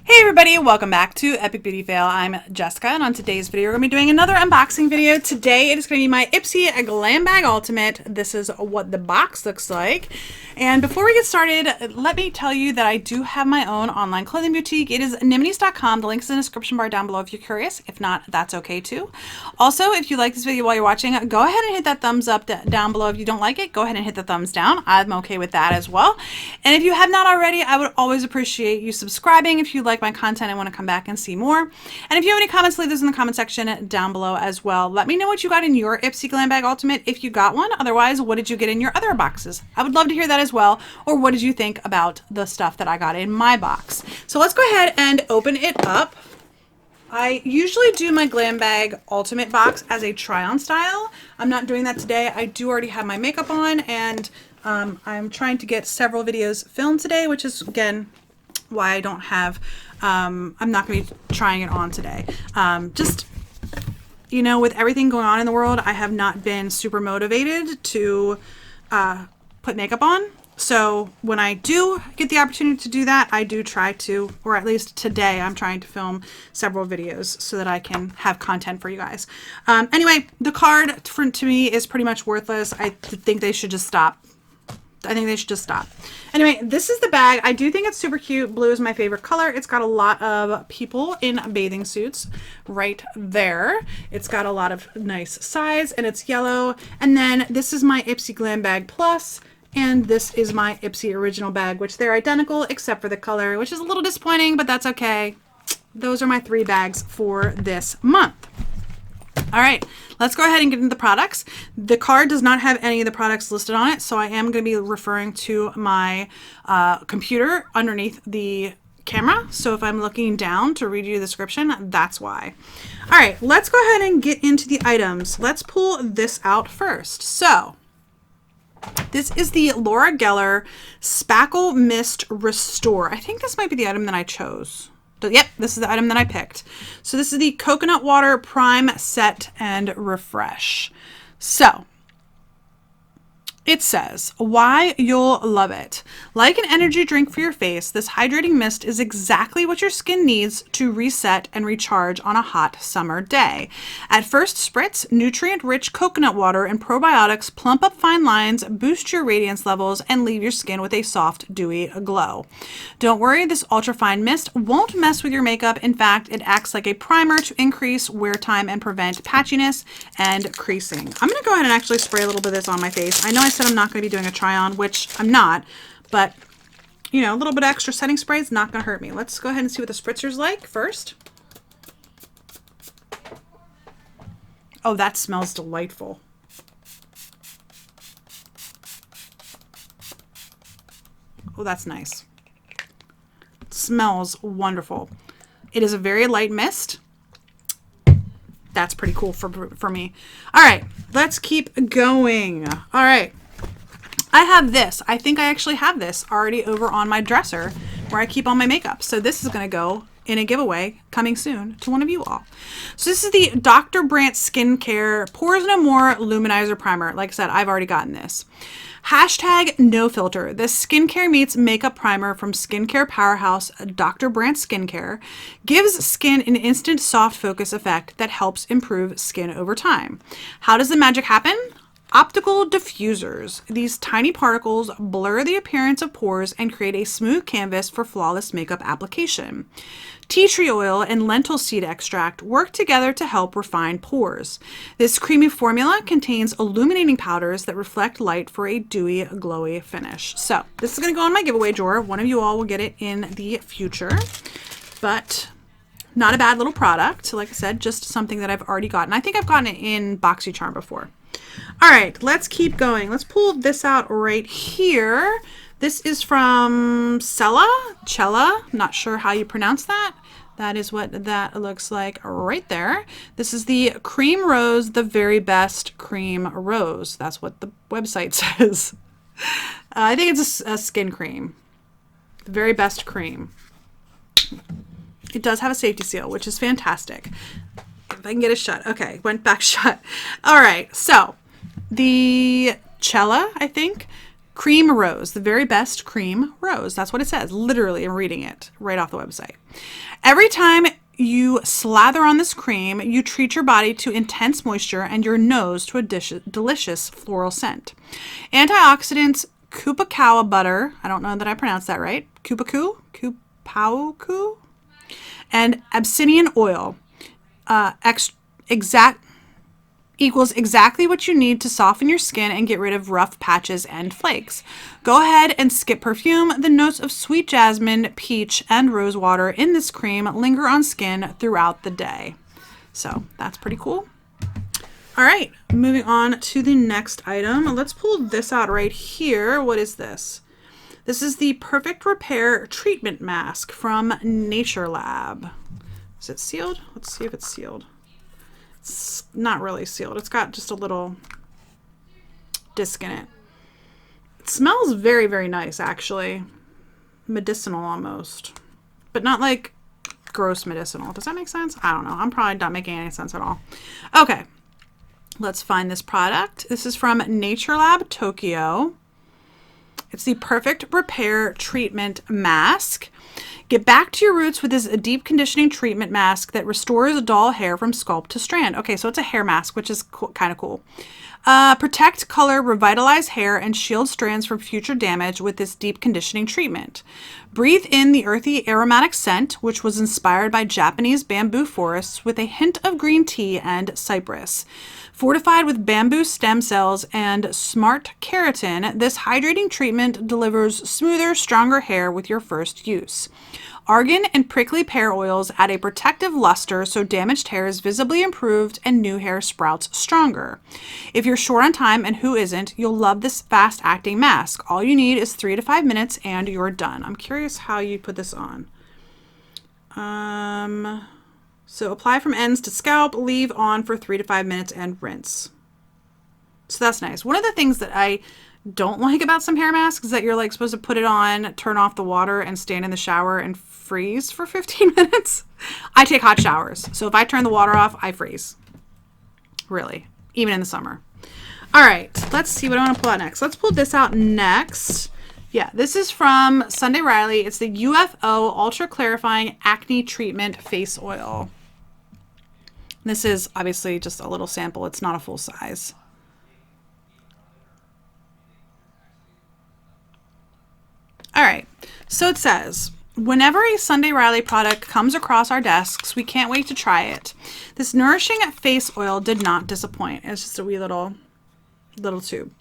Hey everybody, welcome back to Epic Beauty Fail. I'm Jessica, and on today's video we're going to be doing another unboxing video. Today it is going to be my Ipsy Glam Bag Ultimate. This is what the box looks like. And before we get started, let me tell you that I do have my own online clothing boutique. It is nimities.com. The link is in the description bar down below if you're curious. If not, that's okay too. Also, if you like this video while you're watching, go ahead and hit that thumbs up down below. If you don't like it, go ahead and hit the thumbs down. I'm okay with that as well. And if you have not already, I would always appreciate you subscribing if you like my content and want to come back and see more. And if you have any comments, leave those in the comment section down below as well. Let me know what you got in your Ipsy Glam Bag Ultimate if you got one. Otherwise, what did you get in your other boxes? I would love to hear that as well. Or what did you think about the stuff that I got in my box? So let's go ahead and open it up. I usually do my Glam Bag Ultimate box as a try-on style. I'm not doing that today. I do already have my makeup on, and I'm trying to get several videos filmed today, which is, again, why I don't have, I'm not going to be trying it on today. Just, you know, with everything going on in the world, I have not been super motivated to put makeup on. So when I do get the opportunity to do that, I do try to, or at least today, I'm trying to film several videos so that I can have content for you guys. Anyway, the card to me is pretty much worthless. I think they should just stop. Anyway, this is the bag. I do think it's super cute. Blue is my favorite color. It's got a lot of people in bathing suits right there. It's got a lot of nice size, and it's yellow. And then this is my Ipsy Glam Bag Plus, and this is my Ipsy Original bag, which they're identical except for the color, which is a little disappointing, but that's okay. Those are my 3 bags for this month. All right, let's go ahead and get into the products. The card does not have any of the products listed on it, so I am going to be referring to my computer underneath the camera. So if I'm looking down to read you the description, that's why. All right, let's go ahead and get into the items. Let's pull this out first. So this is the Laura Geller Spackle Mist Restore. I think this might be the item that I chose. Yep, this is the item that I picked. So this is the Coconut Water Prime Set and Refresh. So it says, why you'll love it. Like an energy drink for your face, this hydrating mist is exactly what your skin needs to reset and recharge on a hot summer day. At first spritz, nutrient-rich coconut water and probiotics plump up fine lines, boost your radiance levels, and leave your skin with a soft, dewy glow. Don't worry, this ultra-fine mist won't mess with your makeup. In fact, it acts like a primer to increase wear time and prevent patchiness and creasing. I'm going to go ahead and actually spray a little bit of this on my face. I know I said I'm not going to be doing a try-on, which I'm not, but you know, a little bit of extra setting spray is not going to hurt me. Let's go ahead and see what the spritzer's like first. Oh, that smells delightful. Oh, that's nice. It smells wonderful. It is a very light mist. That's pretty cool for me. All right, let's keep going. All right. I have this. I think I actually have this already over on my dresser where I keep all my makeup. So this is going to go in a giveaway coming soon to one of you all. So this is the Dr. Brandt Skincare Pores No More Luminizer Primer. Like I said, I've already gotten this. Hashtag no filter. This skincare meets makeup primer from skincare powerhouse Dr. Brandt Skincare gives skin an instant soft focus effect that helps improve skin over time. How does the magic happen? Optical diffusers. These tiny particles blur the appearance of pores and create a smooth canvas for flawless makeup application. Tea tree oil and lentil seed extract work together to help refine pores. This creamy formula contains illuminating powders that reflect light for a dewy, glowy finish. So this is going to go in my giveaway drawer. One of you all will get it in the future, but not a bad little product. Like I said, just something that I've already gotten. I think I've gotten it in BoxyCharm before. All right, let's keep going. Let's pull this out right here. This is from Sela Cella. Not sure how you pronounce that. That is what that looks like right there. This is the Cream Rose, the very best cream rose. That's what the website says. I think it's a skin cream. The very best cream. It does have a safety seal, which is fantastic. If I can get it shut. Okay, went back shut. All right, so the Cella, I think, Cream Rose, the very best cream rose. That's what it says. Literally, I'm reading it right off the website. Every time you slather on this cream, you treat your body to intense moisture and your nose to a delicious floral scent. Antioxidants, kupakawa butter, I don't know that I pronounced that right, kupauku, and Abyssinian oil, equals exactly what you need to soften your skin and get rid of rough patches and flakes. Go ahead and skip perfume. The notes of sweet jasmine, peach, and rose water in this cream linger on skin throughout the day. So that's pretty cool. All right, moving on to the next item. Let's pull this out right here. What is this? This is the Perfect Repair Treatment Mask from Nature Lab. Is it sealed? Let's see if it's sealed. It's not really sealed. It's got just a little disc in it. It smells very, very nice, actually. Medicinal almost. But not like gross medicinal. Does that make sense? I don't know. I'm probably not making any sense at all. Okay. Let's find this product. This is from Nature Lab Tokyo. It's the Perfect Repair Treatment Mask. Get back to your roots with this deep conditioning treatment mask that restores dull hair from scalp to strand. Okay, so it's a hair mask, which is kind of cool. Protect, color, revitalize hair, and shield strands from future damage with this deep conditioning treatment. Breathe in the earthy aromatic scent, which was inspired by Japanese bamboo forests with a hint of green tea and cypress. Fortified with bamboo stem cells and smart keratin, this hydrating treatment delivers smoother, stronger hair with your first use. Argan and prickly pear oils add a protective luster so damaged hair is visibly improved and new hair sprouts stronger. If you're short on time, and who isn't, you'll love this fast-acting mask. All you need is 3 to 5 minutes and you're done. I'm curious how you put this on. So apply from ends to scalp, leave on for 3 to 5 minutes and rinse. So that's nice. One of the things that I don't like about some hair masks is that you're like supposed to put it on, turn off the water, and stand in the shower and freeze for 15 minutes. I take hot showers, so if I turn the water off, I freeze. Really, even in the summer. All right, let's see what I want to pull out next. Let's pull this out next. Yeah, this is from Sunday Riley. It's the UFO Ultra Clarifying Acne Treatment Face Oil. This is obviously just a little sample. It's not a full size. All right, so it says, whenever a Sunday Riley product comes across our desks, we can't wait to try it. This nourishing face oil did not disappoint. It's just a wee little tube,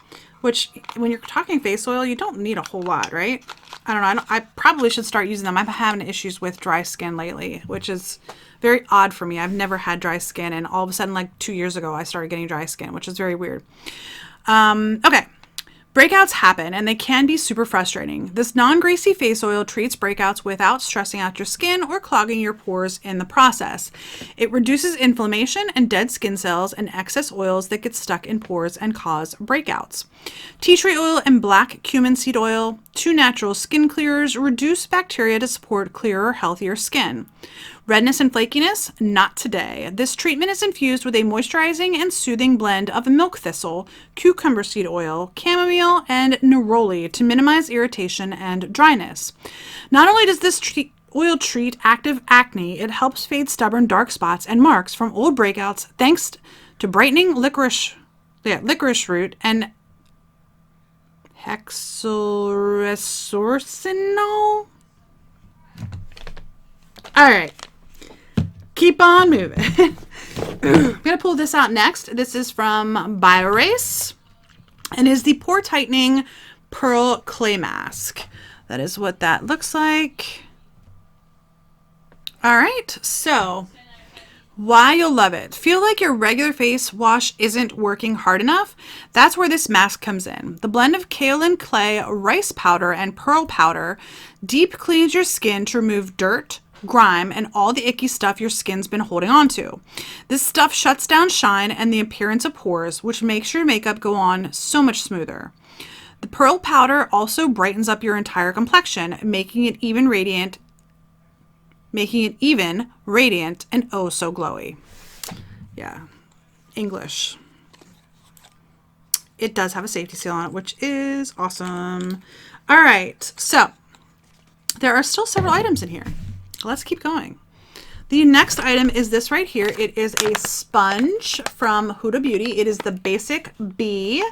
which when you're talking face oil, you don't need a whole lot, right? I don't know. I probably should start using them. I'm having issues with dry skin lately, which is very odd for me. I've never had dry skin, and all of a sudden, like 2 years ago, I started getting dry skin, which is very weird. Okay. Breakouts happen, and they can be super frustrating. This non-greasy face oil treats breakouts without stressing out your skin or clogging your pores in the process. It reduces inflammation and dead skin cells and excess oils that get stuck in pores and cause breakouts. Tea tree oil and black cumin seed oil, 2 natural skin clearers, reduce bacteria to support clearer, healthier skin. Redness and flakiness? Not today. This treatment is infused with a moisturizing and soothing blend of milk thistle, cucumber seed oil, chamomile, and neroli to minimize irritation and dryness. Not only does this oil treat active acne, it helps fade stubborn dark spots and marks from old breakouts thanks to brightening licorice root and hexoresorcinol. All right. Keep on moving. I'm going to pull this out next. This is from Biorace and is the Pore Tightening Pearl Clay Mask. That is what that looks like. All right, so why you'll love it. Feel like your regular face wash isn't working hard enough? That's where this mask comes in. The blend of kaolin clay, rice powder, and pearl powder deep cleans your skin to remove dirt, grime, and all the icky stuff your skin's been holding on to. This stuff shuts down shine and the appearance of pores, which makes your makeup go on so much smoother. The pearl powder also brightens up your entire complexion, making it even radiant and oh so glowy. Yeah, English. it does have a safety seal on it, which is awesome. All right, so there are still several items in here. Let's keep going. The next item is this right here. It is a sponge from Huda Beauty. It is the Basic B.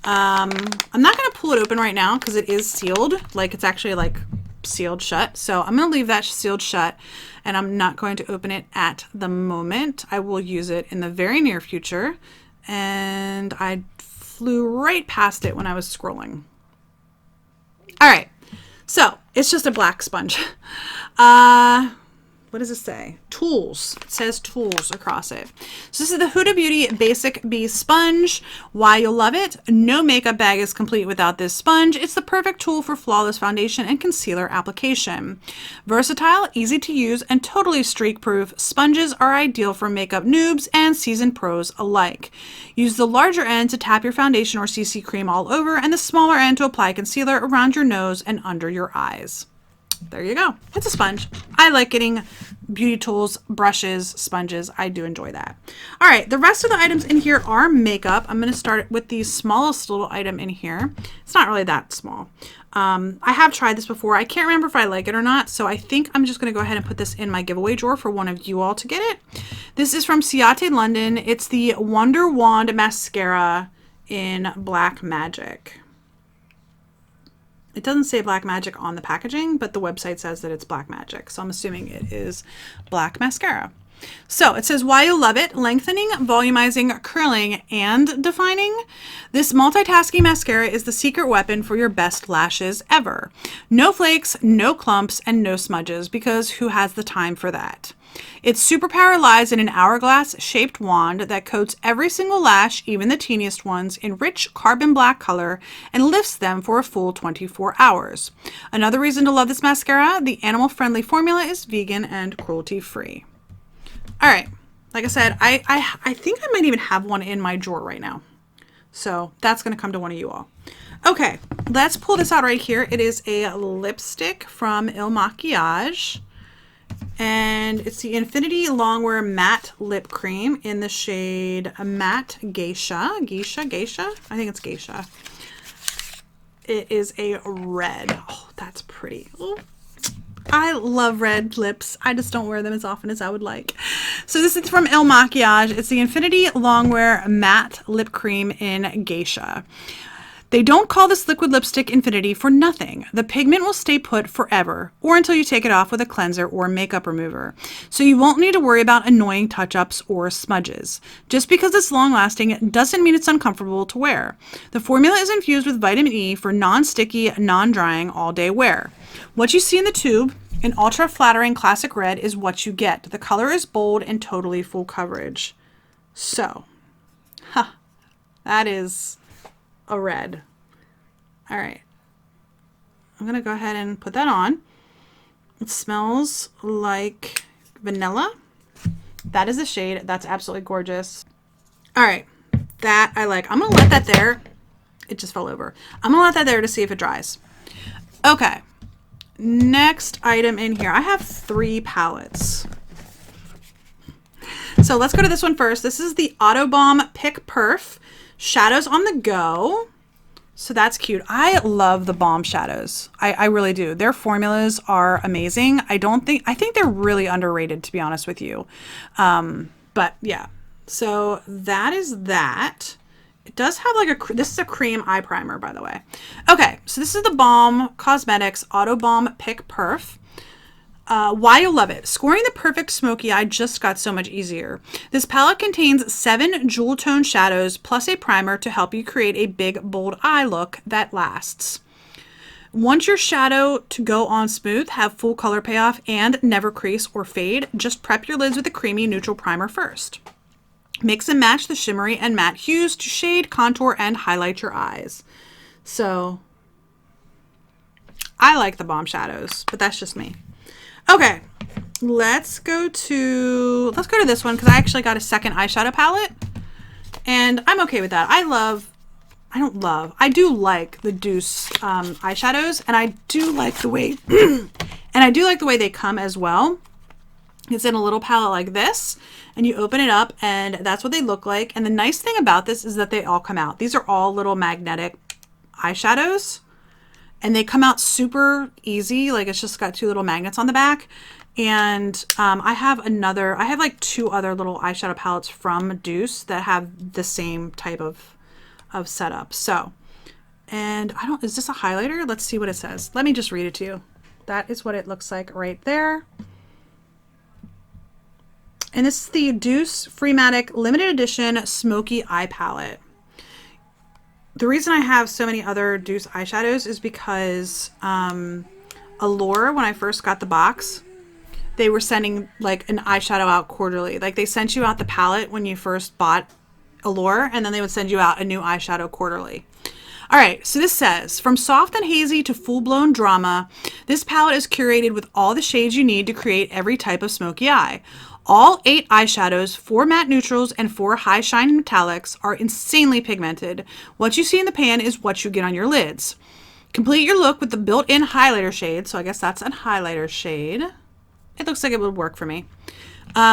I'm not going to pull it open right now because it is sealed. Like, it's actually like sealed shut. So I'm going to leave that sealed shut, and I'm not going to open it at the moment. I will use it in the very near future. And I flew right past it when I was scrolling. All right. So it's just a black sponge. What does it say? Tools. It says tools across it. So this is the Huda Beauty Basic B Sponge. Why you'll love it? No makeup bag is complete without this sponge. It's the perfect tool for flawless foundation and concealer application. Versatile, easy to use, and totally streak-proof, sponges are ideal for makeup noobs and seasoned pros alike. Use the larger end to tap your foundation or CC cream all over, and the smaller end to apply concealer around your nose and under your eyes. There you go. It's a sponge. I like getting beauty tools, brushes, sponges. I do enjoy that. All right. The rest of the items in here are makeup. I'm going to start with the smallest little item in here. It's not really that small. I have tried this before. I can't remember if I like it or not. So I think I'm just going to go ahead and put this in my giveaway drawer for one of you all to get it. This is from Ciotti London. It's the Wonder Wand Mascara in Black Magic. It doesn't say Black Magic on the packaging, but the website says that it's Black Magic. So I'm assuming it is black mascara. So it says, why you love it: lengthening, volumizing, curling, and defining. This multitasking mascara is the secret weapon for your best lashes ever. No flakes, no clumps, and no smudges, because who has the time for that? Its superpower lies in an hourglass-shaped wand that coats every single lash, even the teeniest ones, in rich carbon black color and lifts them for a full 24 hours. Another reason to love this mascara: the animal-friendly formula is vegan and cruelty-free. All right, like I said, I think I might even have one in my drawer right now. So that's going to come to one of you all. Okay, let's pull this out right here. It is a lipstick from Il Makiage. And it's the Infinity Longwear Matte Lip Cream in the shade Matte Geisha. Geisha? I think it's Geisha. It is a red. Oh, that's pretty. Oh, I love red lips. I just don't wear them as often as I would like. So this is from Il Makiage. It's the Infinity Longwear Matte Lip Cream in Geisha. They don't call this liquid lipstick Infinity for nothing. The pigment will stay put forever, or until you take it off with a cleanser or makeup remover. So you won't need to worry about annoying touch-ups or smudges. Just because it's long-lasting doesn't mean it's uncomfortable to wear. The formula is infused with vitamin E for non-sticky, non-drying, all-day wear. What you see in the tube, an ultra-flattering classic red, is what you get. The color is bold and totally full coverage. So, that is a red. All right, I'm gonna go ahead and put that on. It smells like vanilla. That is the shade. That's absolutely gorgeous. All right, that I like. I'm gonna let that there. It just fell over. I'm gonna let that there to see if it dries. Okay, next item in here. I have 3 palettes. So let's go to this one first. This is the Autobalm Pick Perf Shadows on the Go. So that's cute. I love the Balm shadows. I really do. Their formulas are amazing. I think they're really underrated, to be honest with you. But yeah, so that is that. It does have like this is a cream eye primer, by the way. Okay, so this is the Balm Cosmetics Auto Balm Pick Perf. Why you'll love it. Scoring the perfect smoky eye just got so much easier. This palette contains 7 jewel tone shadows plus a primer to help you create a big, bold eye look that lasts. Want your shadow to go on smooth, have full color payoff, and never crease or fade? Just prep your lids with a creamy neutral primer first. Mix and match the shimmery and matte hues to shade, contour, and highlight your eyes. So, I like the Balm shadows, but that's just me. Okay, let's go to this one because I actually got a second eyeshadow palette and I'm okay with that. I do like the Deuce eyeshadows, and I do like the way they come as well. It's in a little palette like this, and you open it up, and that's what they look like. And the nice thing about this is that they all come out. These are all little magnetic eyeshadows, and they come out super easy. Like, it's just got 2 little magnets on the back. And I have like 2 other little eyeshadow palettes from Deuce that have the same type of setup. So, and is this a highlighter? Let's see what it says. Let me just read it to you. That is what it looks like right there. And this is the Deuce Freematic Limited Edition Smoky Eye Palette. The reason I have so many other Deuce eyeshadows is because Allure, when I first got the box, they were sending like an eyeshadow out quarterly. Like, they sent you out the palette when you first bought Allure, and then they would send you out a new eyeshadow quarterly. All right, so this says, from soft and hazy to full-blown drama, this palette is curated with all the shades you need to create every type of smoky eye. All 8 eyeshadows, 4 matte neutrals, and 4 high shine metallics are insanely pigmented. What you see in the pan is what you get on your lids. Complete your look with the built-in highlighter shade. So I guess that's a highlighter shade. It looks like it would work for me.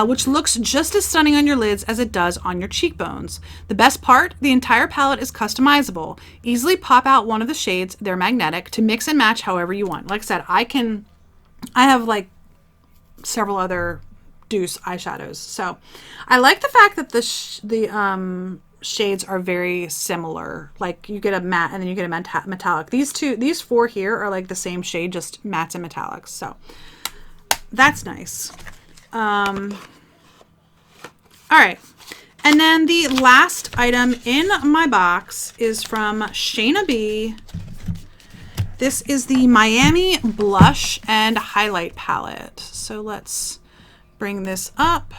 Which looks just as stunning on your lids as it does on your cheekbones. The best part, the entire palette is customizable. Easily pop out one of the shades, they're magnetic, to mix and match however you want. Like I said, I have like several other Deuce eyeshadows. So I like the fact that the shades are very similar. Like, you get a matte and then you get a metallic. These 4 here are like the same shade, just mattes and metallics. So that's nice. All right. And then the last item in my box is from Shana B. This is the Miami Blush and Highlight Palette. So let's bring this up.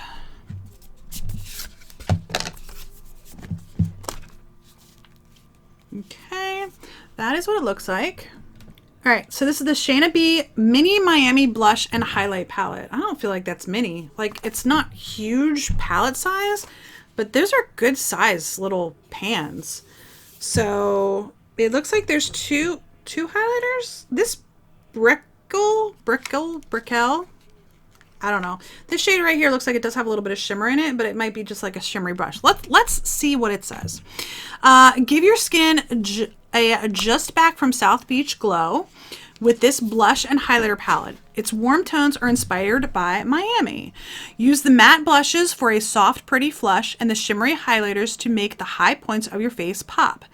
Okay, that is what it looks like. All right, so this is the Shana B Mini Miami Blush and Highlight Palette. I don't feel like that's mini. Like, it's not huge palette size, but those are good size little pans. So it looks like there's two highlighters. This Brickell, I don't know. This shade right here looks like it does have a little bit of shimmer in it, but it might be just like a shimmery brush. Let's see what it says. Give your skin a just back from South Beach glow with this blush and highlighter palette. Its warm tones are inspired by Miami. Use the matte blushes for a soft, pretty flush and the shimmery highlighters to make the high points of your face pop.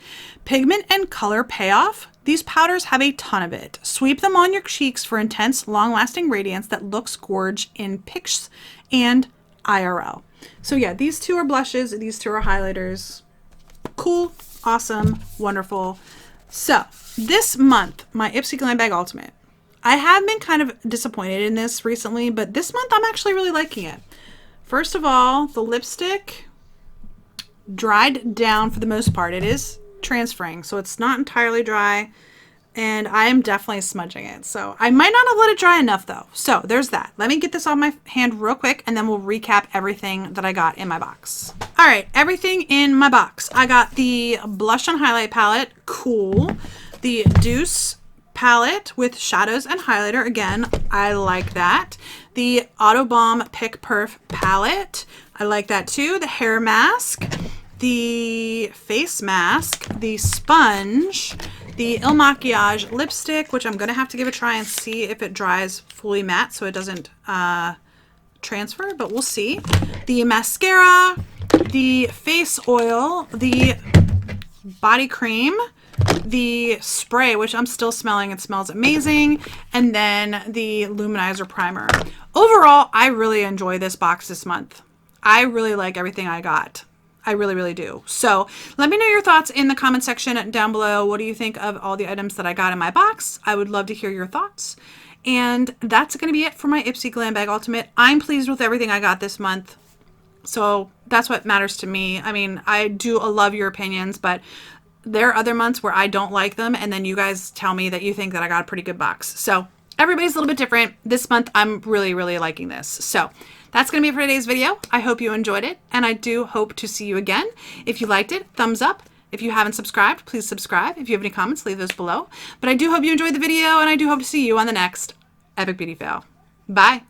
Pigment and color payoff. These powders have a ton of it. Sweep them on your cheeks for intense, long-lasting radiance that looks gorge in pics and IRL. So yeah, these 2 are blushes, these 2 are highlighters. Cool, awesome, wonderful. So this month, my Ipsy Glam Bag Ultimate. I have been kind of disappointed in this recently, but this month I'm actually really liking it. First of all, the lipstick dried down for the most part. It is transferring, so it's not entirely dry, and I am definitely smudging it. So I might not have let it dry enough though. So there's that. Let me get this on my hand real quick, and then we'll recap everything that I got in my box. All right, everything in my box. I got the blush and highlight palette, cool. The Deuce palette with shadows and highlighter, again, I like that. The Auto Balm Pick Perf palette, I like that too. The hair mask, the face mask, the sponge, the Il Makiage lipstick, which I'm going to have to give a try and see if it dries fully matte so it doesn't transfer, but we'll see. The mascara, the face oil, the body cream, the spray, which I'm still smelling. It smells amazing. And then the luminizer primer. Overall, I really enjoy this box this month. I really like everything I got. I really, really do. So let me know your thoughts in the comment section down below. What do you think of all the items that I got in my box? I would love to hear your thoughts. And that's going to be it for my Ipsy Glam Bag Ultimate. I'm pleased with everything I got this month. So that's what matters to me. I mean, I do love your opinions, but there are other months where I don't like them. And then you guys tell me that you think that I got a pretty good box. So everybody's a little bit different. This month, I'm really, really liking this. So that's going to be it for today's video. I hope you enjoyed it, and I do hope to see you again. If you liked it, thumbs up. If you haven't subscribed, please subscribe. If you have any comments, leave those below. But I do hope you enjoyed the video, and I do hope to see you on the next Epic Beauty Fail. Bye.